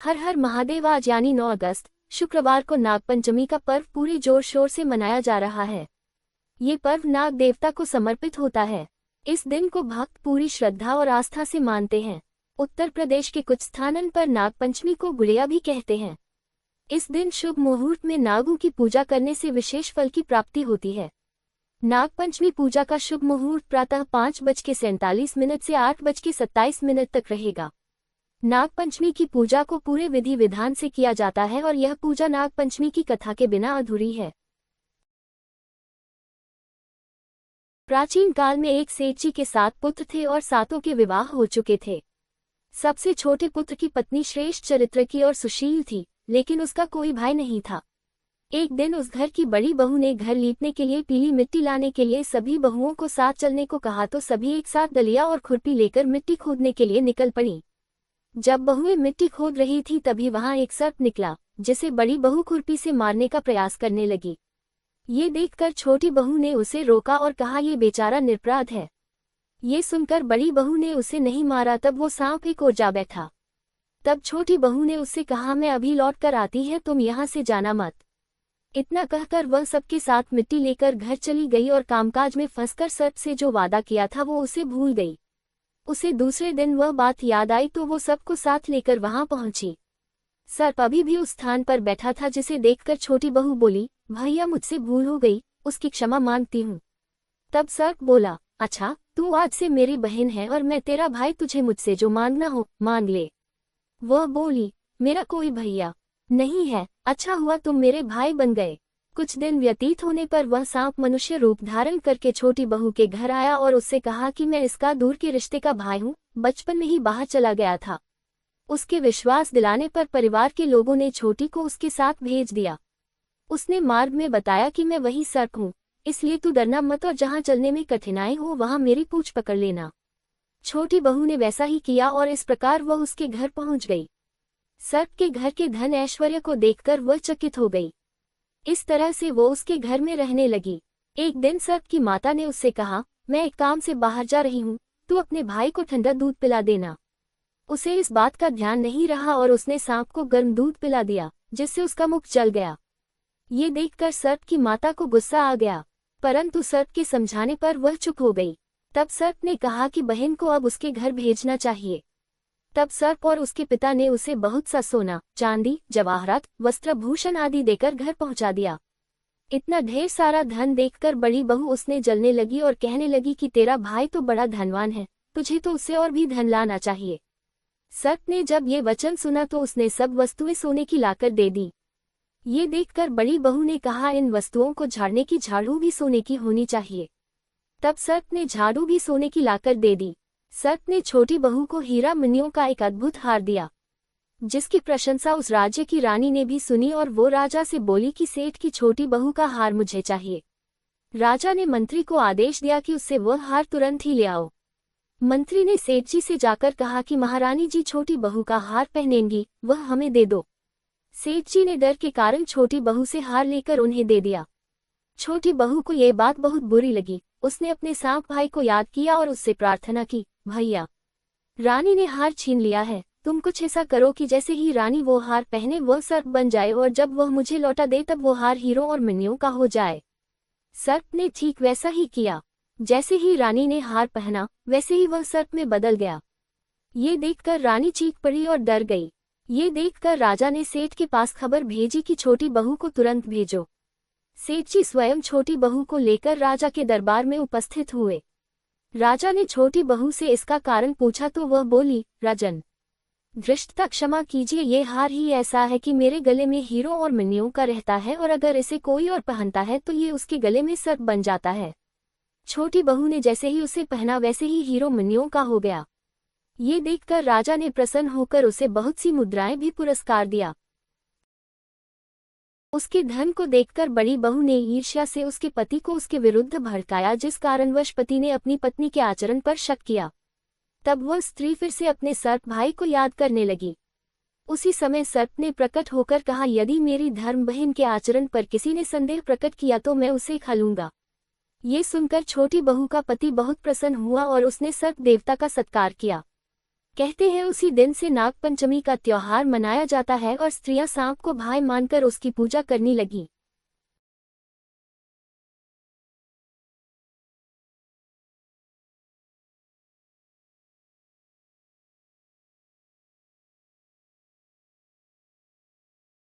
हर हर महादेव। आज यानी 9 अगस्त शुक्रवार को नागपंचमी का पर्व पूरे जोर शोर से मनाया जा रहा है। ये पर्व नाग देवता को समर्पित होता है। इस दिन को भक्त पूरी श्रद्धा और आस्था से मानते हैं। उत्तर प्रदेश के कुछ स्थानों पर नागपंचमी को गुड़िया भी कहते हैं। इस दिन शुभ मुहूर्त में नागों की पूजा करने से विशेष फल की प्राप्ति होती है। नागपंचमी पूजा का शुभ मुहूर्त प्रातः 5:47 से 8:27 तक रहेगा। नागपंचमी की पूजा को पूरे विधि विधान से किया जाता है और यह पूजा नागपंचमी की कथा के बिना अधूरी है। प्राचीन काल में एक सेठ जी के 7 पुत्र थे और 7 के विवाह हो चुके थे। सबसे छोटे पुत्र की पत्नी श्रेष्ठ चरित्र की और सुशील थी, लेकिन उसका कोई भाई नहीं था। एक दिन उस घर की बड़ी बहू ने घर लीपने के लिए पीली मिट्टी लाने के लिए सभी बहुओं को साथ चलने को कहा तो सभी एक साथ दलिया और खुरपी लेकर मिट्टी खोदने के लिए निकल पड़ी। जब बहुएं मिट्टी खोद रही थी तभी वहां एक सर्प निकला, जिसे बड़ी बहू खुरपी से मारने का प्रयास करने लगी। ये देखकर छोटी बहू ने उसे रोका और कहा, ये बेचारा निरपराध है। ये सुनकर बड़ी बहू ने उसे नहीं मारा। तब वो सांप एक ओर जा बैठा। तब छोटी बहू ने उससे कहा, मैं अभी लौट कर आती है, तुम यहाँ से जाना मत। इतना कहकर वह सबके साथ मिट्टी लेकर घर चली गई और कामकाज में फंसकर सर्प से जो वादा किया था वो उसे भूल गई। उसे दूसरे दिन वह बात याद आई तो वो सबको साथ लेकर वहां पहुंची। सर्प अभी भी उस स्थान पर बैठा था, जिसे देखकर छोटी बहू बोली, भैया मुझसे भूल हो गई, उसकी क्षमा मांगती हूँ। तब सर्प बोला, अच्छा तू आज से मेरी बहन है और मैं तेरा भाई, तुझे मुझसे जो मांगना हो मांग ले। वह बोली, मेरा कोई भैया नहीं है, अच्छा हुआ तुम मेरे भाई बन गए। कुछ दिन व्यतीत होने पर वह सांप मनुष्य रूप धारण करके छोटी बहू के घर आया और उससे कहा कि मैं इसका दूर के रिश्ते का भाई हूँ, बचपन में ही बाहर चला गया था। उसके विश्वास दिलाने पर परिवार के लोगों ने छोटी को उसके साथ भेज दिया। उसने मार्ग में बताया कि मैं वही सर्प हूँ, इसलिए तू डरना मत और जहाँ चलने में कठिनाई हो वहाँ मेरी पूंछ पकड़ लेना। छोटी बहू ने वैसा ही किया और इस प्रकार वह उसके घर पहुँच गई। सर्प के घर के धन ऐश्वर्य को देखकर वह चकित हो गई। इस तरह से वो उसके घर में रहने लगी। एक दिन सर्प की माता ने उससे कहा, मैं एक काम से बाहर जा रही हूँ, तू अपने भाई को ठंडा दूध पिला देना। उसे इस बात का ध्यान नहीं रहा और उसने सांप को गर्म दूध पिला दिया, जिससे उसका मुख जल गया। ये देखकर सर्प की माता को गुस्सा आ गया, परंतु सर्प के समझाने पर वह चुप हो गई। तब सर्प ने कहा कि बहन को अब उसके घर भेजना चाहिए। तब सर्प और उसके पिता ने उसे बहुत सा सोना, चांदी, जवाहरात, वस्त्र भूषण आदि देकर घर पहुंचा दिया। इतना ढेर सारा धन देखकर बड़ी बहू उसने जलने लगी और कहने लगी कि तेरा भाई तो बड़ा धनवान है, तुझे तो उससे और भी धन लाना चाहिए। सर्प ने जब ये वचन सुना तो उसने सब वस्तुएं सोने की लाकर दे दी। ये देखकर बड़ी बहू ने कहा, इन वस्तुओं को झाड़ने की झाड़ू भी सोने की होनी चाहिए। तब सर्प ने झाड़ू भी सोने की लाकर दे दी। सर्प ने छोटी बहू को हीरा मणियों का एक अद्भुत हार दिया, जिसकी प्रशंसा उस राज्य की रानी ने भी सुनी और वो राजा से बोली कि सेठ की छोटी बहू का हार मुझे चाहिए। राजा ने मंत्री को आदेश दिया कि उससे वह हार तुरंत ही ले आओ। मंत्री ने सेठ जी से जाकर कहा कि महारानी जी छोटी बहू का हार पहनेंगी, वह हमें दे दो। सेठ जी ने डर के कारण छोटी बहू से हार लेकर उन्हें दे दिया। छोटी बहू को ये बात बहुत बुरी लगी। उसने अपने सांप भाई को याद किया और उससे प्रार्थना की, भैया रानी ने हार छीन लिया है, तुम कुछ ऐसा करो कि जैसे ही रानी वो हार पहने वह सर्प बन जाए और जब वह मुझे लौटा दे तब वो हार हीरों और मणियों का हो जाए। सर्प ने ठीक वैसा ही किया। जैसे ही रानी ने हार पहना वैसे ही वह सर्प में बदल गया। ये देखकर रानी चीख पड़ी और डर गई। ये देखकर राजा ने सेठ के पास खबर भेजी कि छोटी बहू को तुरंत भेजो। सेठ जी स्वयं छोटी बहू को लेकर राजा के दरबार में उपस्थित हुए। राजा ने छोटी बहू से इसका कारण पूछा तो वह बोली, राजन धृष्टता क्षमा कीजिए, ये हार ही ऐसा है कि मेरे गले में हीरों और मणियों का रहता है और अगर इसे कोई और पहनता है तो ये उसके गले में सर्प बन जाता है। छोटी बहू ने जैसे ही उसे पहना वैसे ही हीरो मणियों का हो गया। ये देखकर राजा ने प्रसन्न होकर उसे बहुत सी मुद्राएं भी पुरस्कार दिया। उसके धन को देखकर बड़ी बहू ने ईर्ष्या से उसके पति को उसके विरुद्ध भड़काया, जिस कारणवश पति ने अपनी पत्नी के आचरण पर शक किया। तब वह स्त्री फिर से अपने सर्प भाई को याद करने लगी। उसी समय सर्प ने प्रकट होकर कहा, यदि मेरी धर्म बहन के आचरण पर किसी ने संदेह प्रकट किया तो मैं उसे खा लूंगा। ये सुनकर छोटी बहू का पति बहुत प्रसन्न हुआ और उसने सर्प देवता का सत्कार किया। कहते हैं उसी दिन से नागपंचमी का त्योहार मनाया जाता है और स्त्रियां सांप को भाई मानकर उसकी पूजा करने लगीं।